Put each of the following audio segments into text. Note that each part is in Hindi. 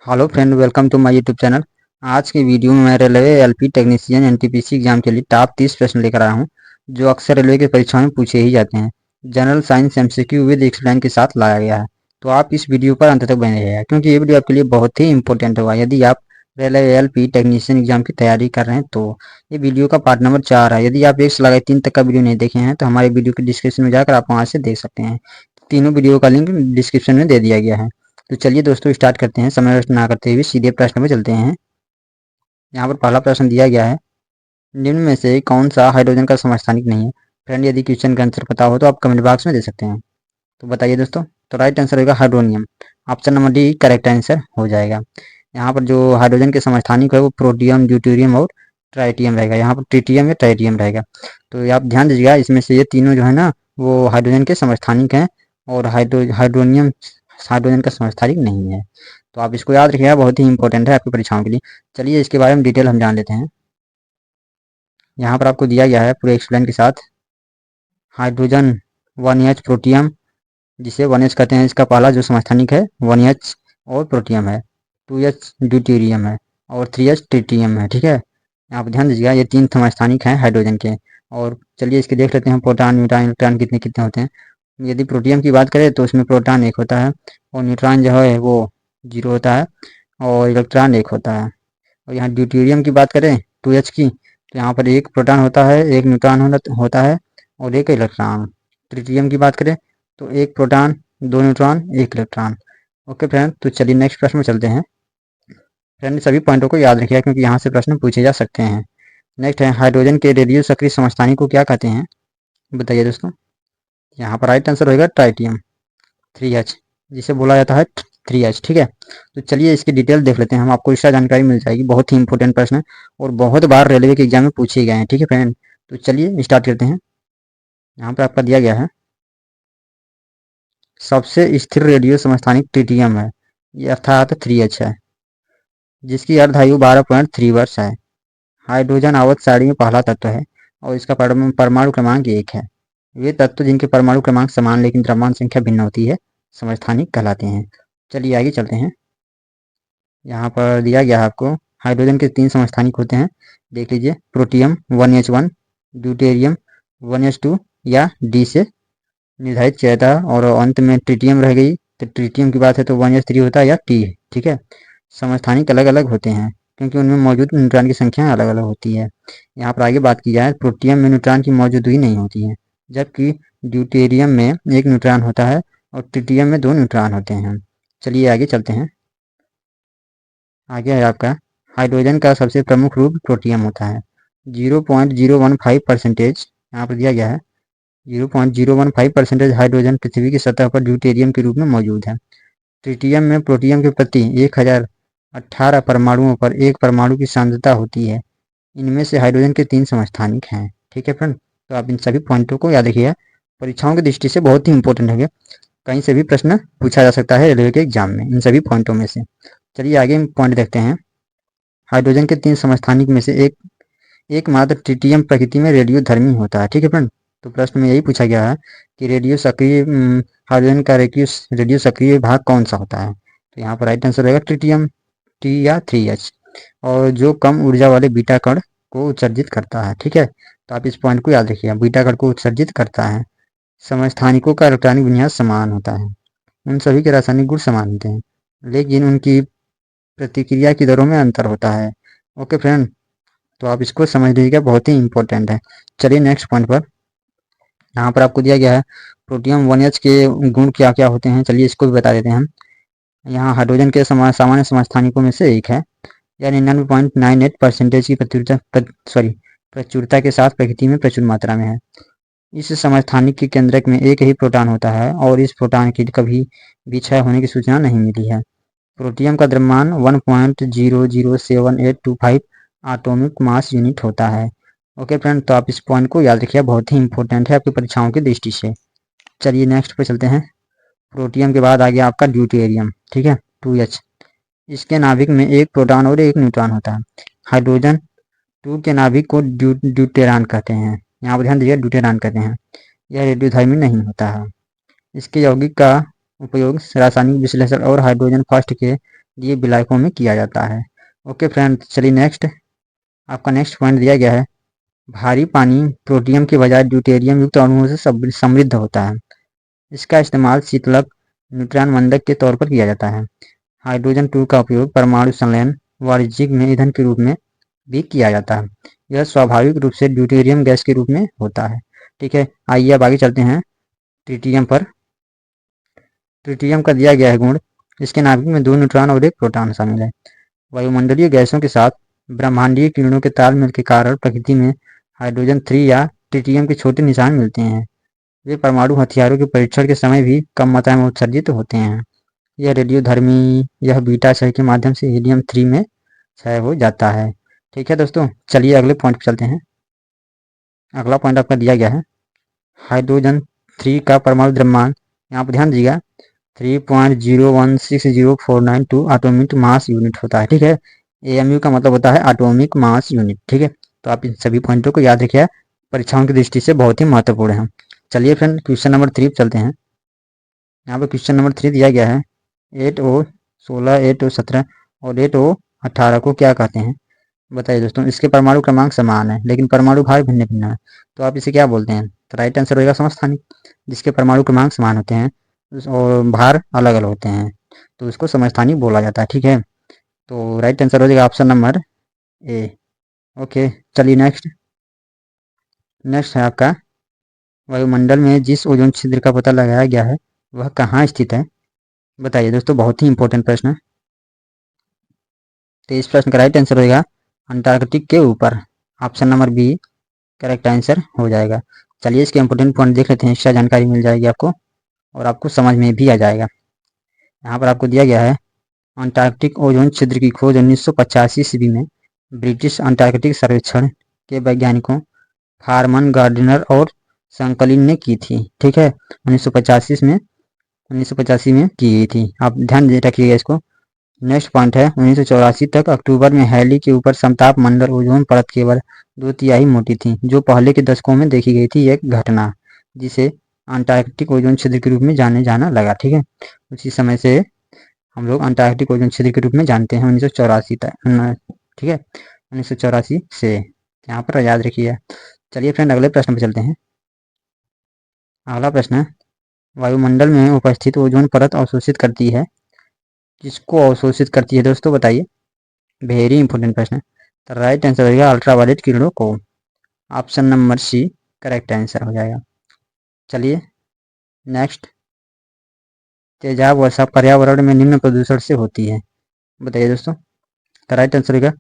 Hello friend, welcome to my YouTube channel. आज की वीडियो में मैं railway LP technician NTPC exam के लिए टॉप 30 प्रश्न लेकर आया हूं, जो अक्सर रेलवे की परीक्षाओं में पूछे ही जाते हैं। General science MCQ with explain के साथ लाया गया है, तो आप इस वीडियो पर अंत तक बने रहिएगा, क्योंकि ये वीडियो आपके लिए बहुत ही इंपॉर्टेंट होगा। यदि आप रेलवे एलपी टेक्नीशियन एग्जाम की तैयारी कर रहे हैं तो ये वीडियो का पार्ट नंबर 4 है। यदि आप 1 से लगाए 3 तक का वीडियो नहीं देखे हैं तो हमारे वीडियो के डिस्क्रिप्शन में जाकर आप वहां से देख सकते हैं। तीनों वीडियो का लिंक डिस्क्रिप्शन में दे दिया गया है। तो चलिए दोस्तों, स्टार्ट करते हैं। समय वेस्ट ना करते हुए सीधे प्रश्न में चलते हैं। यहाँ पर पहला प्रश्न दिया गया है, निम्न में से कौन सा हाइड्रोजन का समस्थानिक नहीं है। फ्रेंड, यदि क्वेश्चन का आंसर पता हो तो आप कमेंट बॉक्स में दे सकते हैं। तो बताइए दोस्तों। तो राइट आंसर होगा hydronium. Option number D correct answer हो जाएगा। यहाँ पर जो हाइड्रोजन के समस्थानिक है वो प्रोटियम, ड्यूटेरियम और ट्राइटियम रहेगा। यहाँ पर ट्रिटियम या ट्राइटियम रहेगा। तो आप ध्यान दीजिएगा, इसमें से ये तीनों जो है ना वो हाइड्रोजन के समस्थानिक हैं, और हाइड्रोनियम हाइड्रोजन का समस्थानिक नहीं है। तो आप इसको याद रखिएगा, बहुत ही इंपॉर्टेंट है आपकी परीक्षाओं के लिए। चलिए इसके बारे में डिटेल हम जान लेते हैं। यहाँ पर आपको दिया गया है पूरे एक्सप्लेन के साथ। हाइड्रोजन 1H प्रोटियम, जिसे 1H कहते हैं, इसका पहला जो समस्थानिक है 1H और प्रोटियम है। 2H ड्यूटेरियम है और 3H ट्रिटियम है। ठीक है, आप ध्यान दीजिएगा, ये तीन समस्थानिक हैं हाइड्रोजन के। और चलिए इसके देख लेते हैं प्रोटॉन, न्यूट्रॉन, इलेक्ट्रॉन कितने कितने होते हैं। यदि प्रोटियम की बात करें तो उसमें प्रोटॉन एक होता है, और न्यूट्रॉन जो है वो 0 होता है, और इलेक्ट्रॉन एक होता है। और यहाँ ड्यूटेरियम की बात करें 2H की, तो यहाँ पर एक प्रोटॉन होता है, एक न्यूट्रॉन होता है और एक इलेक्ट्रॉन। ट्रिटियम की बात करें तो एक प्रोटॉन, दो न्यूट्रॉन, एक इलेक्ट्रॉन। ओके फ्रेंड, तो चलिए नेक्स्ट प्रश्न में चलते हैं। फ्रेंड, सभी पॉइंटों को याद रखिएगा क्योंकि यहाँ से प्रश्न पूछे जा सकते हैं। नेक्स्ट है, हाइड्रोजन के रेडियो सक्रिय समस्थानिक को क्या कहते हैं। बताइए दोस्तों। यहाँ पर राइट आंसर होगा ट्राइटियम 3H, जिसे बोला जाता है 3H। ठीक है, तो चलिए इसकी डिटेल देख लेते हैं हम, आपको इसका जानकारी मिल जाएगी। बहुत ही इंपॉर्टेंट प्रश्न है और बहुत बार रेलवे के एग्जाम में पूछे गए हैं। ठीक है फ्रेंड, तो चलिए स्टार्ट करते हैं। यहाँ पर आपका दिया गया है, सबसे स्थिर रेडियो समस्थानिक ट्रिटियम है, ये अर्थात 3H है, जिसकी अर्धायु 12.3 वर्ष है। हाइड्रोजन आवर्त सारणी में पहला तत्व है और इसका परमाणु क्रमांक 1 है। वे तत्व जिनके परमाणु क्रमांक समान लेकिन द्रव्यमान संख्या भिन्न होती है समस्थानिक कहलाते हैं। चलिए आगे चलते हैं। यहाँ पर दिया गया है आपको, हाइड्रोजन के 3 समस्थानिक होते हैं, देख लीजिए। प्रोटियम 1H1, ड्यूटेरियम 1H2 या डी से निर्धारित किया जाता है, और अंत में ट्रिटियम रह गई। तो ट्रिटियम की बात है तो 1H3 होता है या टी। ठीक है, समस्थानिक अलग अलग होते हैं क्योंकि उनमें मौजूद न्यूट्रॉन की संख्या अलग अलग होती है। यहाँ पर आगे बात की जाए, प्रोटियम में न्यूट्रॉन की मौजूदगी नहीं होती है, जबकि ड्यूटेरियम में एक न्यूट्रॉन होता है और ट्रिटियम में 2 न्यूट्रॉन होते हैं। चलिए आगे चलते हैं। आगे है आपका, हाइड्रोजन का सबसे प्रमुख रूप प्रोटियम होता है। 0.015% यहाँ पर दिया गया है, 0.015% हाइड्रोजन पृथ्वी की सतह पर ड्यूटेरियम के रूप में मौजूद है। ट्रिटियम में प्रोटियम के प्रति 1018 परमाणुओं पर एक परमाणु की सांद्रता होती है। इनमें से हाइड्रोजन के 3 समस्थानिक हैं। ठीक है फ्रेंड, तो आप इन सभी पॉइंटों को याद रखिएगा, परीक्षाओं की दृष्टि से बहुत ही इंपॉर्टेंट है। कहीं से भी प्रश्न पूछा जा सकता है रेलवे के एग्जाम में इन सभी पॉइंटों में से। चलिए आगे पॉइंट देखते हैं। हाइड्रोजन के 3 समस्थानिक में से एकमात्र ट्रिटियम प्रकृति में रेडियोधर्मी होता है। ठीक है फ्रेंड, तो प्रश्न में यही पूछा गया है कि रेडियो सक्रिय हाइड्रोजन का रेडियो सक्रिय भाग कौन सा होता है। तो यहाँ पर राइट आंसर रहेगा ट्रिटियम टी या 3H, और जो कम ऊर्जा वाले बीटा कण को उत्सर्जित करता है। ठीक है, तो आप इस पॉइंट को याद रखिएगा, बीटा कण को उत्सर्जित करता है। समस्थानिकों का इलेक्ट्रॉनिक विन्यास समान होता है, उन सभी के रासायनिक गुण समान होते हैं, लेकिन उनकी प्रतिक्रिया की दरों में अंतर होता है। ओके फ्रेंड, तो आप इसको समझ लीजिएगा, बहुत ही इंपॉर्टेंट है। चलिए नेक्स्ट पॉइंट पर। यहाँ पर आपको दिया गया है प्रोटियम 1H के गुण क्या क्या होते हैं, चलिए इसको भी बता देते हैं हम। यहाँ हाइड्रोजन के सामान्य समस्थानिकों में से एक है, या 99.98% की प्रचुरता के साथ प्रकृति में प्रचुर मात्रा में है। इस समस्थानिक के केंद्रक में एक ही प्रोटॉन होता है और इस प्रोटॉन की कभी भी क्षय होने की सूचना नहीं मिली है। प्रोटियम का द्रव्यमान 1.007825 एटॉमिक मास यूनिट होता है। ओके फ्रेंड, तो आप इस पॉइंट को याद रखिए, बहुत ही इंपॉर्टेंट है आपकी परीक्षाओं की दृष्टि से। चलिए नेक्स्ट पे चलते हैं। प्रोटियम के बाद आ गया आपका ड्यूटेरियम। ठीक है, 2H। इसके नाभिक में एक प्रोटॉन और एक न्यूट्रॉन होता है। हाइड्रोजन 2 के नाभिक को ड्यूटेरान कहते हैं। यहाँ पर ध्यान दीजिए, ड्यूटेरान कहते हैं। यह रेडियोधर्मी नहीं होता है। इसके यौगिक का उपयोग रासायनिक विश्लेषण और हाइड्रोजन फर्स्ट के ये विलायकों में किया जाता है। ओके फ्रेंड, चलिए नेक्स्ट, आपका नेक्स्ट पॉइंट दिया गया है, भारी पानी प्रोटियम के बजाय ड्यूटेरियम युक्त अणुओं से समृद्ध होता है। इसका इस्तेमाल शीतलक न्यूट्रॉन मंदक के तौर पर किया जाता है। हाइड्रोजन 2 का उपयोग परमाणु संलयन वाणिज्यिक में ईंधन के रूप में भी किया जाता है। यह स्वाभाविक रूप से ड्यूटेरियम गैस के रूप में होता है। ठीक है, आइए अब आगे चलते हैं ट्रिटियम पर। ट्रिटियम का दिया गया है गुण, इसके नाभिक में 2 न्यूट्रॉन और 1 प्रोटॉन शामिल है। वायुमंडलीय गैसों के साथ ब्रह्मांडीय किरणों के तालमेल के कारण प्रकृति में हाइड्रोजन 3 या ट्रिटियम के छोटे निशान मिलते हैं। वे परमाणु हथियारों के परीक्षण के समय भी कम मात्रा में उत्सर्जित होते हैं। यह रेडियोधर्मी, यह बीटा क्षय के माध्यम से हीलियम 3 में क्षय हो जाता है। ठीक है दोस्तों, चलिए अगले पॉइंट पर चलते हैं। अगला पॉइंट आपका दिया गया है, हाइड्रोजन 3 का परमाणु द्रव्यमान, यहाँ पर ध्यान दीजिएगा, 3.016049 एटॉमिक मास यूनिट होता है। ठीक है, AMU का मतलब होता है एटॉमिक मास यूनिट। ठीक है, तो आप इन सभी पॉइंटों को याद रखिए, परीक्षाओं की दृष्टि से बहुत ही महत्वपूर्ण है। चलिए फ्रेंड, क्वेश्चन नंबर 3 पर चलते हैं। यहाँ पर क्वेश्चन नंबर 3 दिया गया है, 8O16, 8O17 और 8O18 को क्या कहते हैं? बताइए दोस्तों। इसके परमाणु क्रमांक समान है लेकिन परमाणु भार भिन्न भिन्न है, तो आप इसे क्या बोलते हैं? तो राइट आंसर होगा समस्थानिक। जिसके परमाणु क्रमांक समान होते हैं और भार अलग अलग होते हैं तो उसको समस्थानिक बोला जाता है। ठीक है, तो राइट आंसर हो जाएगा ऑप्शन नंबर ए। ओके, चलिए नेक्स्ट है आपका, वायुमंडल में जिस ओजोन छिद्र का पता लगाया गया है वह कहाँ स्थित है? बताइए दोस्तों, बहुत ही इंपॉर्टेंट प्रश्न है। तो इस प्रश्न का राइट आंसर होगा अंटार्कटिक के ऊपर, option number B correct answer हो जाएगा। चलिए इसके इंपॉर्टेंट पॉइंट देख लेते हैं, एक्स्ट्रा जानकारी मिल जाएगी आपको और आपको समझ में भी आ जाएगा। यहाँ पर आपको दिया गया है, अंटार्कटिक ओजोन छिद्र की खोज 1985 ईस्वी में ब्रिटिश अंटार्कटिक सर्वेक्षण के वैज्ञानिकों हारमन गार्डिनर और संकलिन ने की थी। ठीक है, 1985 में की गई थी, आप ध्यान रखिएगा इसको। नेक्स्ट पॉइंट है, 1984 तक अक्टूबर में हैली के ऊपर समताप मंडल ओजोन परत केवल 2/3 मोटी थी, जो पहले के दशकों में देखी गई थी एक घटना जिसे अंटार्कटिक ओजोन छिद्र के रूप में जाने जाना लगा। ठीक है, उसी समय से हम लोग अंटार्कटिक ओजोन छिद्र के रूप में जानते हैं 1984 तक। ठीक है, 1984 से यहाँ पर याद रखिए। चलिए फ्रेंड, अगले प्रश्न पर चलते हैं। अगला प्रश्न है, वायुमंडल में उपस्थित ओजोन परत अवशोषित करती है, किसको अवशोषित करती है दोस्तों? बताइए, वेरी इंपॉर्टेंट प्रश्न है। तो राइट आंसर होगा अल्ट्रावायलेट किरणों को, option number C correct answer हो जाएगा। चलिए नेक्स्ट, तेजाब वर्षा पर्यावरण में निम्न प्रदूषण से होती है, बताइए दोस्तों। तो राइट आंसर होगा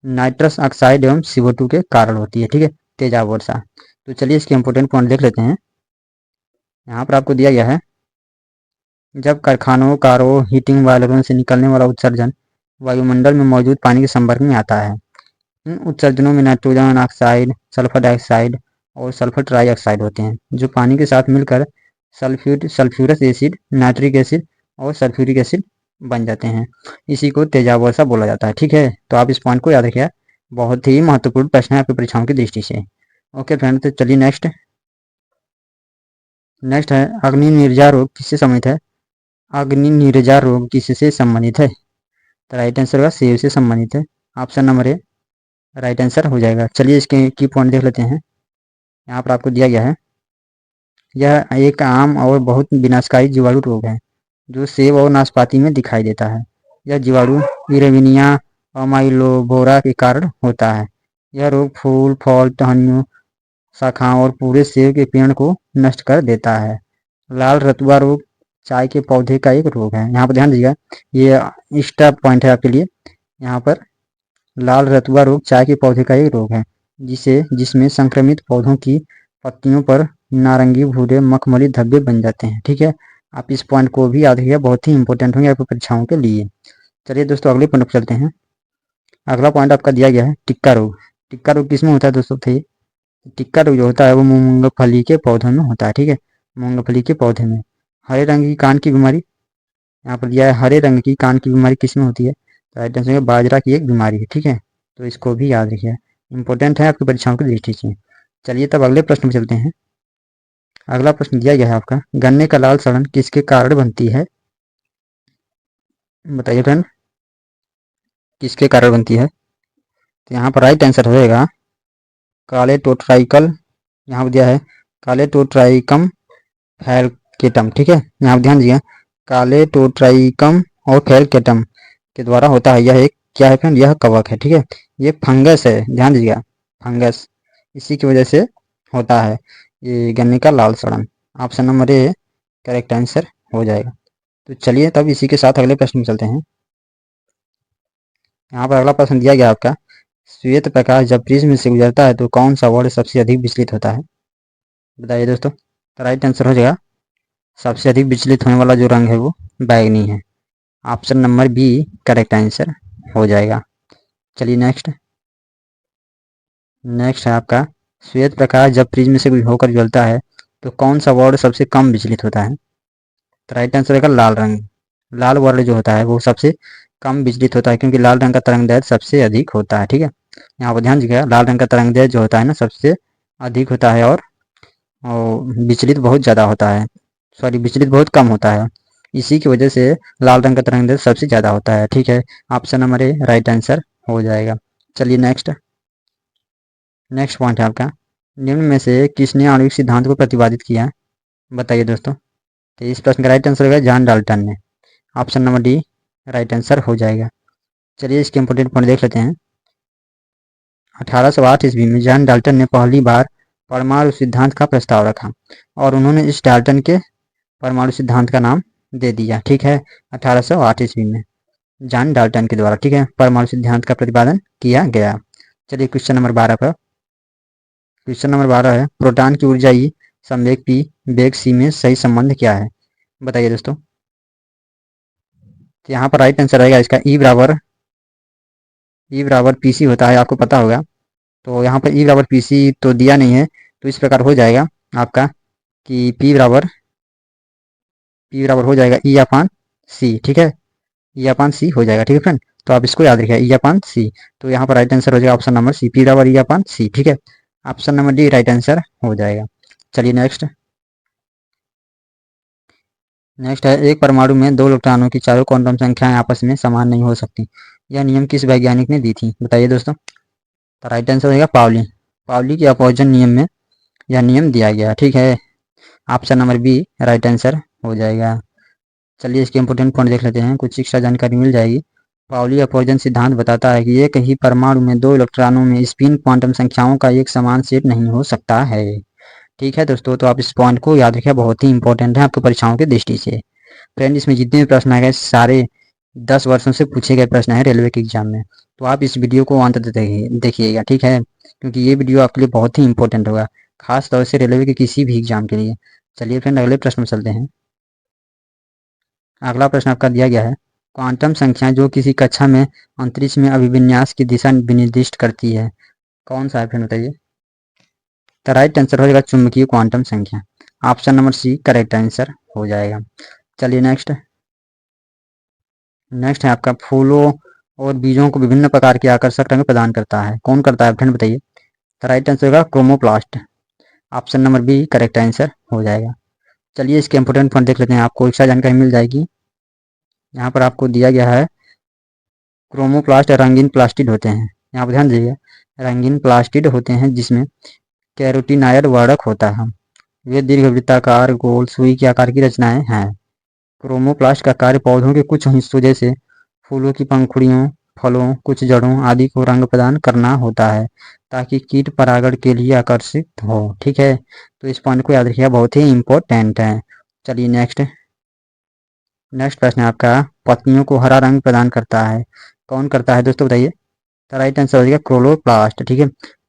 नाइट्रस ऑक्साइड एवं CO2 के कारण होती है। ठीक है, तेजाब वर्षा। तो चलिए इसके इंपॉर्टेंट पॉइंट देख लेते हैं। यहाँ पर आपको दिया गया है, जब कारखानों, कारों, हीटिंग बॉयलरों से निकलने वाला उत्सर्जन वायुमंडल में मौजूद पानी के संपर्क में आता है, इन उत्सर्जनों में नाइट्रोजन ऑक्साइड, सल्फर डाइऑक्साइड और सल्फर ट्राइऑक्साइड होते हैं, जो पानी के साथ मिलकर सल्फ्यूरस एसिड, नाइट्रिक एसिड और सल्फ्यूरिक एसिड बन जाते हैं। इसी को तेजाब वर्षा बोला जाता है। ठीक है, तो आप इस पॉइंट को याद रखिए, बहुत ही महत्वपूर्ण प्रश्न है आपकी परीक्षाओं की दृष्टि से। ओके फ्रेंड, तो चलिए नेक्स्ट है, अग्नि निर्जा रोग किससे संबंधित है? अग्नि निर्जा रोग किससे संबंधित है? तो राइट आंसर होगा सेब से संबंधित है, option number A right answer हो जाएगा। चलिए इसके की पॉइंट देख लेते हैं। यहाँ पर आपको दिया गया है, यह एक आम और बहुत विनाशकारी जीवाणु रोग है जो सेब और नाशपाती में दिखाई देता है। यह जीवाणु इरेविनिया अमाइलोबोरा के कारण होता है। यह रोग फूल, फल, टहनियों, शाखाओं और पूरे सेब के पेड़ को नष्ट कर देता है। लाल रतुआ रोग चाय के पौधे का एक रोग है। यहाँ पर ध्यान दीजिएगा, ये एक्स्ट्रा पॉइंट है आपके लिए। यहाँ पर लाल रतुआ रोग चाय के पौधे का एक रोग है जिसमें संक्रमित पौधों की पत्तियों पर नारंगी भूरे मखमली धब्बे बन जाते हैं। ठीक है, आप इस पॉइंट को भी याद रखिएगा, बहुत ही इंपॉर्टेंट होंगे आपकी परीक्षाओं के लिए। चलिए दोस्तों, अगले पॉइंट पर चलते हैं। अगला पॉइंट आपका दिया गया है, टिक्का रोग। टिक्का रोग किसमें होता है दोस्तों? थे टिक्का रोग जो होता है वो मूंगफली के पौधों में होता है। ठीक है, मूंगफली के पौधे में। हरे रंग की कान की बीमारी, यहाँ पर दिया है हरे रंग की कान की बीमारी किसमें होती है? तो राइट आंसर है बाजरा की एक बीमारी है। ठीक है, तो इसको भी याद रखिए, इंपॉर्टेंट है आपकी परीक्षाओं की दृष्टि से। चलिए तब अगले प्रश्न पर चलते हैं। अगला प्रश्न दिया गया है आपका, गन्ने का लाल सड़न किसके कारण बनती है? बताइए फ्रेंड। किसके कारण बनती है? तो यहाँ पर राइट आंसर होएगा काले टोट्राइकल, यहाँ पर दिया है काले टोट्राइकम फैलकेटम। ठीक है, यहाँ पर ध्यान दीजिए, काले टोट्राइकम और फैलकेटम के द्वारा होता है। यह एक क्या है फ्रेंड? यह कवक है। ठीक है, ये फंगस है, ध्यान दीजिएगा, फंगस, इसी की वजह से होता है ये गन्ने का लाल सड़न। Option number A correct answer हो जाएगा। तो चलिए तब इसी के साथ अगले प्रश्न में चलते हैं। यहाँ पर अगला प्रश्न दिया गया आपका, श्वेत प्रकाश जब प्रिज्म से गुजरता है तो कौन सा वर्ड सबसे अधिक विचलित होता है? बताइए दोस्तों। तो राइट आंसर हो जाएगा, सबसे अधिक विचलित होने वाला जो रंग है वो बैगनी है। Option number B correct answer हो जाएगा। चलिए नेक्स्ट है आपका, श्वेत प्रकाश जब प्रिज्म से होकर जलता है तो कौन सा वर्ड सबसे कम विचलित होता है? तो राइट आंसर होगा लाल रंग। लाल वर्ड जो होता है वो सबसे कम विचलित होता है, क्योंकि लाल रंग का तरंग दैर्घ्य सबसे अधिक होता है। ठीक है, यहाँ पर ध्यान दीजिएगा, लाल रंग का तरंग दैर्घ्य जो होता है ना सबसे अधिक होता है, और विचलित बहुत ज़्यादा होता है, सॉरी विचलित बहुत कम होता है। इसी की वजह से लाल रंग का तरंग दैर्घ्य सबसे ज़्यादा होता है। ठीक है, option number A right answer हो जाएगा। चलिए नेक्स्ट पॉइंट है आपका, निम्न में से किसने आणविक सिद्धांत को प्रतिपादित किया? बताइए दोस्तों। तो इस प्रश्न का राइट आंसर होगा जॉन डाल्टन ने। Option number D right answer हो जाएगा। चलिए इसके इंपोर्टेंट पॉइंट देख लेते हैं। 1808 ईस्वी में जॉन डाल्टन ने पहली बार परमाणु सिद्धांत का प्रस्ताव रखा और उन्होंने इस डाल्टन के परमाणु सिद्धांत का नाम दे दिया। ठीक है, 1808 ईस्वी में जॉन डाल्टन के द्वारा, ठीक है, परमाणु सिद्धांत का प्रतिपादन किया गया। चलिए क्वेश्चन नंबर 12 पर। क्वेश्चन नंबर 12 है, प्रोटॉन की ऊर्जा ई संवेग पी वेग सी में सही संबंध क्या है? बताइए दोस्तों। तो यहाँ पर राइट आंसर रहेगा इसका ई बराबर पी सी होता है, आपको पता होगा। तो यहाँ पर ई बराबर पी सी तो दिया नहीं है, तो इस प्रकार हो जाएगा आपका कि पी बराबर हो जाएगा ई अपान सी। ठीक है, ई अपान सी हो जाएगा। ठीक है फ्रेंड, तो आप इसको याद रखिए, ई अपान सी। तो यहाँ पर राइट आंसर हो जाएगा ऑप्शन नंबर सी, पी बराबर ई अपान सी। ठीक है, option number D right answer हो जाएगा। चलिए नेक्स्ट है, एक परमाणु में दो इलेक्ट्रॉनों की चारों क्वांटम संख्याएं आपस में समान नहीं हो सकती, यह नियम किस वैज्ञानिक ने दी थी? बताइए दोस्तों। तो राइट आंसर होगा पाउली। पाउली के अपवर्जन नियम में यह नियम दिया गया। ठीक है, option number B right answer हो जाएगा। चलिए इसके इंपोर्टेंट पॉइंट देख लेते हैं, कुछ शिक्षा जानकारी मिल जाएगी। पाउली अपवर्जन सिद्धांत बताता है कि एक ही परमाणु में दो इलेक्ट्रॉनों में स्पिन क्वांटम संख्याओं का एक समान सेट नहीं हो सकता है। ठीक है दोस्तों, तो आप इस पॉइंट को याद रखिए, बहुत ही इंपॉर्टेंट है आपकी परीक्षाओं की दृष्टि से। फ्रेंड इसमें जितने भी प्रश्न आए गए सारे 10 वर्षों से पूछे गए प्रश्न है रेलवे के एग्जाम में, तो आप इस वीडियो को अंत तक देखिएगा। ठीक है, क्योंकि ये वीडियो आपके लिए बहुत ही इंपॉर्टेंट होगा, खास तौर से रेलवे के किसी भी एग्जाम के लिए। चलिए फ्रेंड अगले प्रश्न में चलते हैं। अगला प्रश्न आपका दिया गया है, क्वांटम संख्या जो किसी कक्षा में अंतरिक्ष में अभिविन्यास की दिशा निर्दिष्ट करती है, कौन सा है फ्रेंड बताइए। तो राइट आंसर हो जाएगा चुंबकीय क्वांटम संख्या। Option number C correct answer हो जाएगा। चलिए नेक्स्ट है आपका, फूलों और बीजों को विभिन्न प्रकार के आकर्षक रंग प्रदान करता है, कौन करता है फ्रेंड बताइए। तो राइट आंसर होगा chromoplast. Option number B correct answer हो जाएगा। चलिए इसके इंपोर्टेंट पॉइंट देख लेते हैं, आपको एक्स्ट्रा जानकारी मिल जाएगी। यहाँ पर आपको दिया गया है, क्रोमोप्लास्ट रंगीन प्लास्टिड होते हैं, यहाँ पर ध्यान दीजिए, रंगीन प्लास्टिड होते हैं जिसमें कैरोटीनायड वर्णक होता है। वे दीर्घवृत्ताकार गोल सुई के आकार की रचनाएं हैं। क्रोमोप्लास्ट का कार्य पौधों के कुछ हिस्सों जैसे फूलों की पंखुड़ियों, फलों, कुछ जड़ों आदि को रंग प्रदान करना होता है ताकि कीट परागण के लिए आकर्षित हो। ठीक है, तो इस पॉइंट को याद रखिएगा, बहुत ही इंपॉर्टेंट है। चलिए नेक्स्ट प्रश्न है आपका, पत्तियों को हरा रंग प्रदान करता है, कौन करता है दोस्तों बताइए। तो राइट आंसर हो जाएगा क्लोरोप्लास्ट। ठीक है,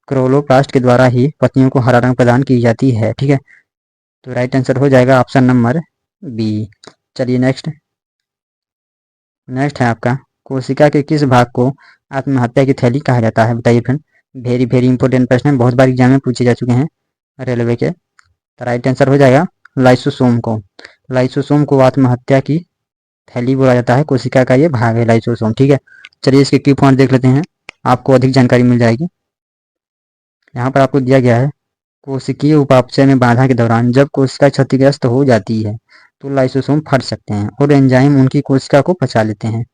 क्लोरोप्लास्ट के द्वारा ही पत्तियों को हरा रंग प्रदान की जाती है। ठीक है, तो राइट आंसर हो जाएगा ऑप्शन नंबर बी। चलिए नेक्स्ट है आपका, कोशिका के किस भाग को आत्महत्या की थैली कहा जाता है? बताइए फ्रेंड, वेरी इंपॉर्टेंट प्रश्न है, बहुत बार एग्जाम में पूछे जा चुके हैं रेलवे के। तो राइट आंसर हो जाएगा लाइसोसोम को। लाइसोसोम को आत्महत्या की थैली बोला जाता है, कोशिका का ये भाग है लाइसोसोम। ठीक है, चलिए इसके की पॉइंट देख लेते हैं, आपको अधिक जानकारी मिल जाएगी। यहाँ पर आपको दिया गया है, कोशिकीय उपापचय में बाधा के दौरान जब कोशिका क्षतिग्रस्त हो जाती है तो लाइसोसोम फट सकते हैं और एंजाइम उनकी कोशिका को पचा लेते हैं।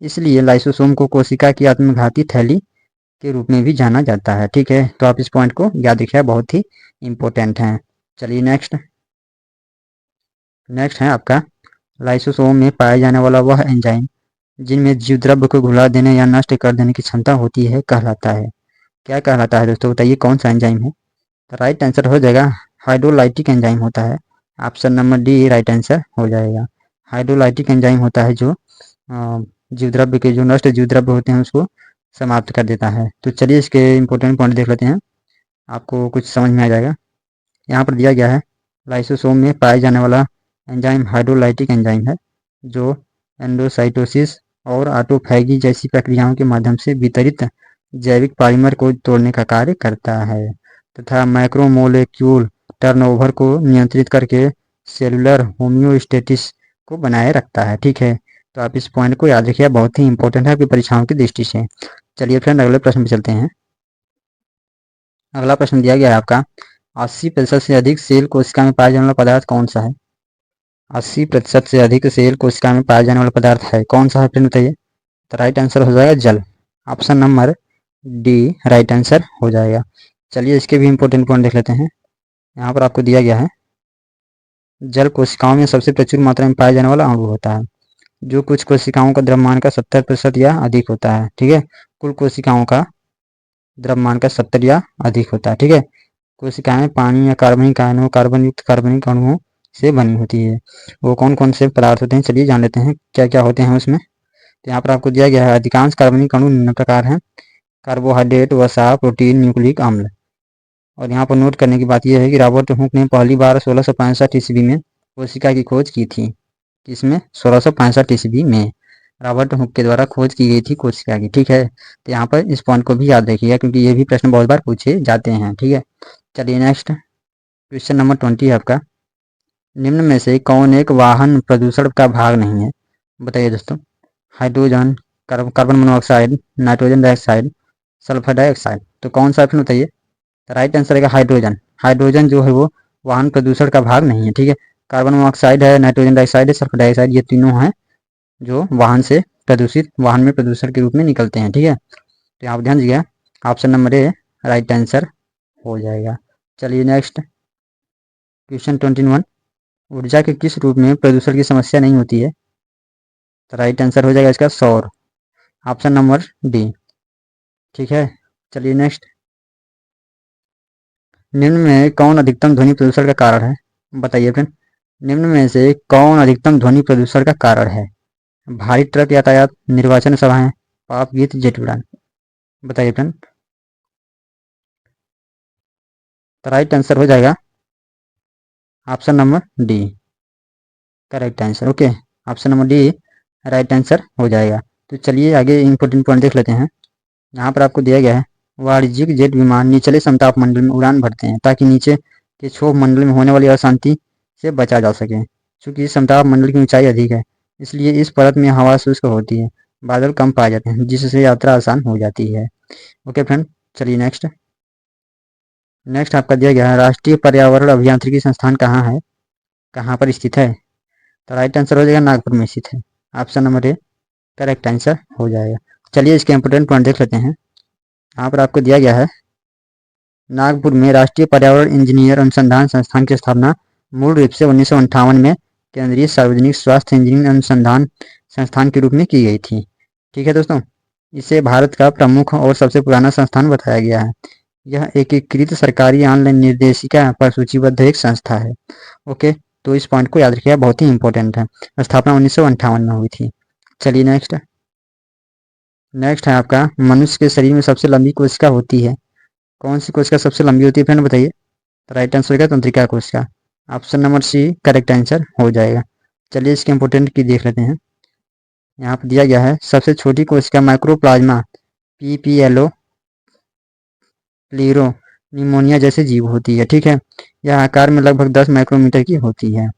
इसलिए लाइसोसोम को कोशिका की आत्मघाती थैली के रूप में भी जाना जाता है। ठीक है, तो आप इस पॉइंट को याद रखिए, बहुत ही इंपॉर्टेंट है। चलिए नेक्स्ट है आपका लाइसोसोम में पाया जाने वाला वह एंजाइम जिनमें जीव द्रव्य को घुला देने या नष्ट कर देने की क्षमता होती है कहलाता है। क्या कहलाता है दोस्तों, बताइए कौन सा एंजाइम है। तो राइट आंसर हो जाएगा हाइड्रोलाइटिक एंजाइम होता है। Option number D right answer हो जाएगा। हाइड्रोलाइटिक एंजाइम होता है जो जीव द्रव्य के जो नष्ट जीव द्रव्य होते हैं उसको समाप्त कर देता है। तो चलिए इसके इंपॉर्टेंट पॉइंट देख लेते हैं, आपको कुछ समझ में आ जाएगा। यहाँ पर दिया गया है लाइसोसोम में पाया जाने वाला एंजाइम हाइड्रोलाइटिक एंजाइम है जो एंडोसाइटोसिस और ऑटोफैगी जैसी प्रक्रियाओं के माध्यम से वितरित जैविक पॉलीमर को तोड़ने का कार्य करता है तथा मैक्रोमोलेक्यूल टर्नओवर को नियंत्रित करके सेलुलर होम्योस्टेसिस को बनाए रखता है। ठीक है, तो आप इस पॉइंट को याद रखिए, बहुत ही इंपॉर्टेंट है आपकी परीक्षाओं की दृष्टि से। चलिए फ्रेंड अगले प्रश्न पर चलते हैं। अगला प्रश्न दिया गया है आपका 80% से अधिक सेल कोशिका में पाया जाने वाला पदार्थ कौन सा है। 80% से अधिक सेल कोशिका में पाया जाने वाला पदार्थ है कौन सा है फ्रेंड बताइए। तो राइट आंसर हो जाएगा जल। Option number D right answer हो जाएगा। चलिए इसके भी इंपॉर्टेंट पॉइंट देख लेते हैं। यहाँ पर आपको दिया गया है जल कोशिकाओं में सबसे प्रचुर मात्रा में पाया जाने वाला अणु होता है जो कुछ कोशिकाओं का द्रव्यमान का 70% या अधिक होता है। ठीक है, कुल कोशिकाओं का द्रव्यमान का 70 या अधिक होता है। ठीक है, कोशिकाएं पानी या कार्बनिक आयनों कार्बन युक्त कार्बनिक अणुओं से बनी होती है। वो कौन कौन से पदार्थ होते हैं, चलिए जान लेते हैं क्या क्या होते हैं उसमें। तो यहाँ पर आपको दिया गया है अधिकांश कार्बनिक अणु निम्न प्रकार हैं कार्बोहाइड्रेट, वसा, प्रोटीन, न्यूक्लिक अम्ल। और यहाँ पर नोट करने की बात यह है कि रॉबर्ट हुक ने पहली बार 1665 ईस्वी में कोशिका की खोज की थी। किसमें, 1665 ईस्वी में रॉबर्ट हुक के द्वारा खोज की गई थी कोशिका की। ठीक है, तो यहाँ पर इस पॉइंट को भी याद रखिएगा क्योंकि ये भी प्रश्न बहुत बार पूछे जाते हैं। ठीक है, चलिए नेक्स्ट क्वेश्चन नंबर 20 है आपका निम्न में से कौन एक वाहन प्रदूषण का भाग नहीं है। बताइए दोस्तों, hydrogen, carbon monoxide, nitrogen dioxide, sulphur dioxide. तो कौन सा ऑप्शन बताइए। राइट आंसर है हाइड्रोजन। हाइड्रोजन जो है वो वाहन प्रदूषण का भाग नहीं है। ठीक है, कार्बन मोनोऑक्साइड है, नाइट्रोजन डाइऑक्साइड है, सल्फर डाइऑक्साइड, ये तीनों हैं जो वाहन में प्रदूषण के रूप में निकलते हैं। ठीक है, तो आप ध्यान दीजिएगा, option number A right answer हो जाएगा। चलिए नेक्स्ट क्वेश्चन 21 ऊर्जा के किस रूप में प्रदूषण की समस्या नहीं होती है। तो राइट आंसर हो जाएगा इसका सौर। Option number D. ठीक है, चलिए नेक्स्ट निम्न में कौन अधिकतम ध्वनि प्रदूषण का कारण है। बताइए फ्रेंड, निम्न में से कौन अधिकतम ध्वनि प्रदूषण का कारण है। भारी ट्रक यातायात, निर्वाचन सभाएं, पॉप गीत, जेट उड़ान। बताइए फ्रेंड। तो राइट आंसर हो जाएगा option number D correct answer. Okay, option number D right answer हो जाएगा। तो चलिए आगे इंपॉर्टेंट पॉइंट देख लेते हैं। यहाँ पर आपको दिया गया है वाणिज्यिक जेट विमान निचले समताप मंडल में उड़ान भरते हैं ताकि नीचे के क्षोभ मंडल में होने वाली अशांति से बचा जा सके। चूंकि समताप मंडल की ऊंचाई अधिक है इसलिए इस परत में हवा शुष्क होती है, बादल कम पाए जाते हैं जिससे यात्रा आसान हो जाती है। ओके फ्रेंड, चलिए नेक्स्ट आपका दिया गया है राष्ट्रीय पर्यावरण अभियांत्रिकी संस्थान कहाँ है, कहाँ पर स्थित है। तो राइट आंसर हो जाएगा नागपुर में स्थित है। Option number A correct answer हो जाएगा। चलिए इसके इंपोर्टेंट पॉइंट देख लेते हैं। यहाँ पर आपको दिया गया है नागपुर में राष्ट्रीय पर्यावरण इंजीनियर अनुसंधान संस्थान की स्थापना मूल रूप से 1958 में केंद्रीय सार्वजनिक स्वास्थ्य इंजीनियरिंग अनुसंधान संस्थान के रूप में की गई थी। ठीक है दोस्तों, इसे भारत का प्रमुख और सबसे पुराना संस्थान बताया गया है। यह एकीकृत सरकारी ऑनलाइन निर्देशिका पर सूचीबद्ध एक संस्था है। ओके, तो इस पॉइंट को याद रखिएगा, बहुत ही इंपॉर्टेंट है। स्थापना 1958 में हुई थी। चलिए नेक्स्ट है आपका मनुष्य के शरीर में सबसे लंबी कोशिका होती है। कौन सी कोशिका सबसे लंबी होती है फ्रेंड बताइए। राइट आंसर होगा तंत्रिका कोशिका। Option number C correct answer हो जाएगा। चलिए इसके इंपोर्टेंट की देख लेते हैं। यहाँ पर दिया गया है सबसे छोटी कोशिका माइक्रोप्लाज्मा पीपीएलओ प्लीरो निमोनिया जैसे जीव होती है। ठीक है, यह आकार में लगभग 10 माइक्रोमीटर की होती है।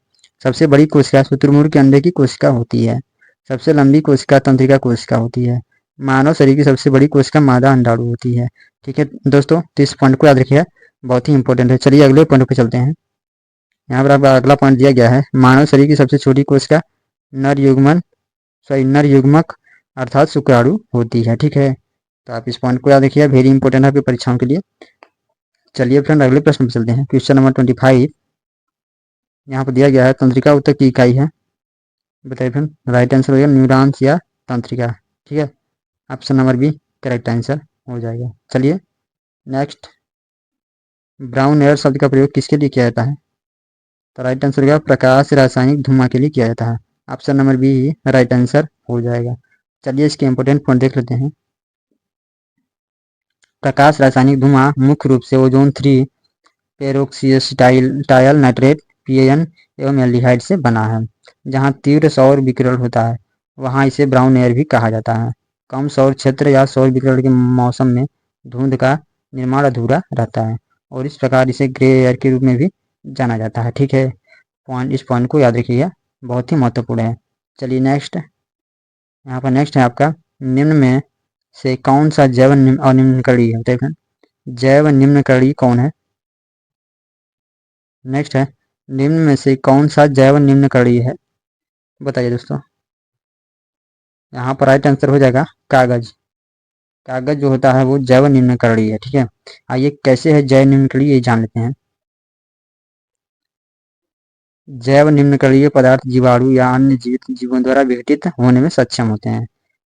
सबसे बड़ी कोशिका शुतुरमुर्ग के अंडे की कोशिका होती है। सबसे लंबी कोशिका तंत्रिका कोशिका होती है। मानव शरीर की सबसे बड़ी कोशिका मादा अंडाणु होती है। ठीक है दोस्तों, तो इस पॉइंट को याद रखिए, बहुत ही इंपॉर्टेंट है। चलिए अगले पॉइंट पे चलते हैं। यहाँ पर आपका अगला पॉइंट दिया गया है मानव शरीर की सबसे छोटी कोशिका नर युग्मक अर्थात शुक्राणु होती है। ठीक है, तो आप इस पॉइंट को याद रखिए, वेरी इंपॉर्टेंट है आपकी परीक्षाओं के लिए। चलिए फ्रेंड अगले प्रश्न पर चलते हैं। क्वेश्चन नंबर 25 यहाँ पर दिया गया है, तंत्रिका ऊतक की इकाई है। बताइए फ्रेंड, राइट आंसर होगा न्यूरॉन्स या तंत्रिका। ठीक है, option number B correct answer हो जाएगा। चलिए नेक्स्ट, ब्राउन एयर शब्द का प्रयोग किसके लिए किया जाता है? तो राइट आंसर होगा प्रकाश रासायनिक धुआं के लिए किया जाता है। Option number B right answer हो जाएगा। चलिए इसके इंपोर्टेंट पॉइंट देख लेते हैं। प्रकाश रासायनिक धुआं मुख्य रूप से ओजोन 3 पेरोक्सीटाइल नाइट्रेट PAN एवं एल्डिहाइड से बना है। जहां तीव्र सौर विकिरण होता है वहां इसे ब्राउन एयर भी कहा जाता है। कम सौर क्षेत्र या सौर विकिरण के मौसम में धुंध का निर्माण अधूरा रहता है और इस प्रकार इसे ग्रे एयर के रूप में भी जाना जाता है। ठीक है, इस पॉइंट को याद रखिएगा, बहुत ही महत्वपूर्ण है। चलिए नेक्स्ट, यहाँ पर नेक्स्ट है आपका, निम्न में से कौन सा जैव अनिम्नकरणीय है? देखिए जैव निम्नकरणीय कौन है? नेक्स्ट है, निम्न में से कौन सा जैव निम्नकरणीय है? बताइए दोस्तों। यहाँ पर राइट आंसर हो जाएगा कागज। कागज जो होता है वो जैव निम्नकरणीय है। ठीक है, आइए कैसे है जैव निम्नकरणीय ये जान लेते हैं। जैव निम्नकणीय पदार्थ जीवाणु या अन्य जीवित जीवों द्वारा विघटित होने में सक्षम होते हैं।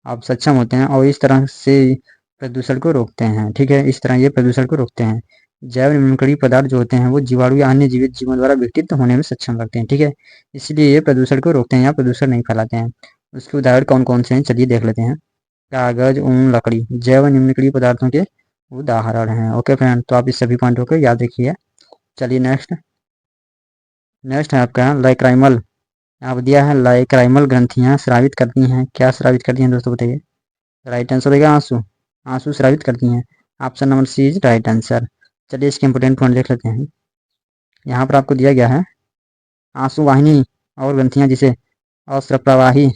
आप सक्षम होते हैं और इस तरह से प्रदूषण को रोकते हैं। ठीक है, इस तरह ये प्रदूषण को रोकते हैं। जैव निम्नकणीय पदार्थ जो होते हैं वो जीवाणु या अन्य जीवित जीवों द्वारा विघटित होने में सक्षम रखते हैं। ठीक है, इसलिए ये प्रदूषण को रोकते हैं या प्रदूषण नहीं फैलाते हैं। उसके उदाहरण कौन कौन से हैं चलिए देख लेते हैं। कागज, ऊन, लकड़ी जैव निम्नकणीय पदार्थों के उदाहरण हैं। ओके फ्रेंड, तो आप इस सभी पॉइंटों को याद रखिए। चलिए नेक्स्ट, नेक्स्ट है आपका लाइक्राइमल। यहाँ पर दिया है लाइक्राइमल ग्रंथियाँ स्रावित करती हैं। क्या स्रावित करती हैं दोस्तों बताइए? राइट आंसर होगा आंसू। आंसू स्रावित करती हैं। Option number C is right answer. चलिए इसके इंपोर्टेंट पॉइंट देख लेते हैं। यहाँ पर आपको दिया गया है आंसू वाहिनी और ग्रंथियाँ जिसे अश्रप्रवाही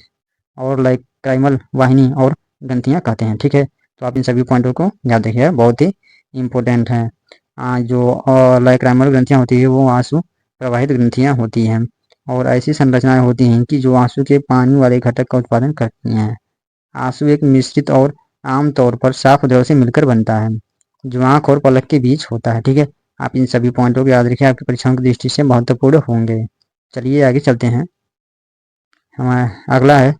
और लाइक्राइमल वाहिनी और ग्रंथियाँ कहते हैं। ठीक है, तो आप इन सभी पॉइंटों को याद रखिए, बहुत ही इंपॉर्टेंट है। जो लाइक्राइमल ग्रंथियाँ होती है वो आंसू प्रवाहित ग्रंथियाँ होती हैं और ऐसी संरचनाएं होती हैं कि जो आंसू के पानी वाले घटक का उत्पादन करती हैं। आंसू एक मिश्रित और आमतौर पर साफ द्रव से मिलकर बनता है जो आंख और पलक के बीच होता है। ठीक है, आप इन सभी पॉइंटों को याद रखिए, आपकी परीक्षाओं की दृष्टि से महत्वपूर्ण होंगे। चलिए आगे चलते हैं। हमारा अगला है,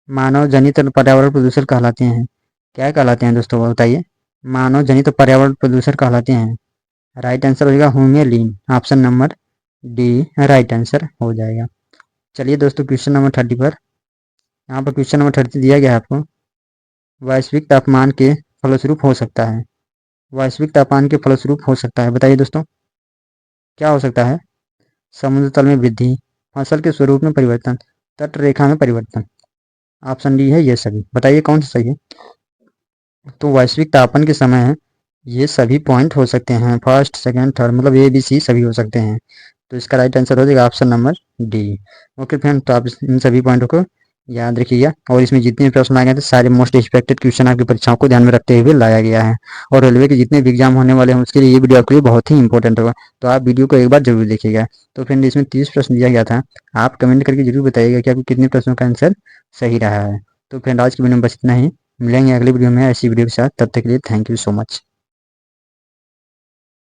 मानव जनित पर्यावरण प्रदूषण कहलाते हैं। क्या कहलाते हैं दोस्तों बताइए? मानव जनित पर्यावरण प्रदूषण कहलाते हैं। राइट आंसर हो जाएगा ह्यूमेलिन। Option number D right answer हो जाएगा। चलिए दोस्तों क्वेश्चन नंबर 30 पर, यहाँ पर क्वेश्चन नंबर 30 दिया गया है आपको, वैश्विक तापमान के फलस्वरूप हो सकता है। वैश्विक तापमान के फलस्वरूप हो सकता है, बताइए दोस्तों क्या हो सकता है? समुद्र तल में वृद्धि, फसल के स्वरूप में परिवर्तन, तट रेखा में परिवर्तन। ऑप्शन डी है ये सभी। बताइए कौन सा सही है? तो वैश्विक तापन के समय ये सभी पॉइंट हो सकते हैं, फर्स्ट सेकंड थर्ड, मतलब ए बी सी सभी हो सकते हैं। तो इसका राइट आंसर हो जाएगा option number D. Okay friend, तो आप इन सभी पॉइंटों को याद रखिएगा और इसमें जितने भी प्रश्न आए गए थे सारे मोस्ट एक्सपेक्टेड क्वेश्चन आपकी परीक्षाओं को ध्यान में रखते हुए लाया गया है और रेलवे के जितने भी एग्जाम होने वाले हैं उसके लिए ये वीडियो आपके लिए बहुत ही इंपॉर्टेंट होगा। तो आप वीडियो को एक बार जरूर देखिएगा। तो फ्रेंड इसमें 30 प्रश्न दिया गया था, आप कमेंट करके जरूर बताइएगा कि आपको कितने प्रश्नों का आंसर सही रहा है। तो फ्रेंड आज की वीडियो में बस इतना ही, मिलेंगे अगली वीडियो में ऐसी वीडियो के साथ, तब तक के लिए थैंक यू सो मच।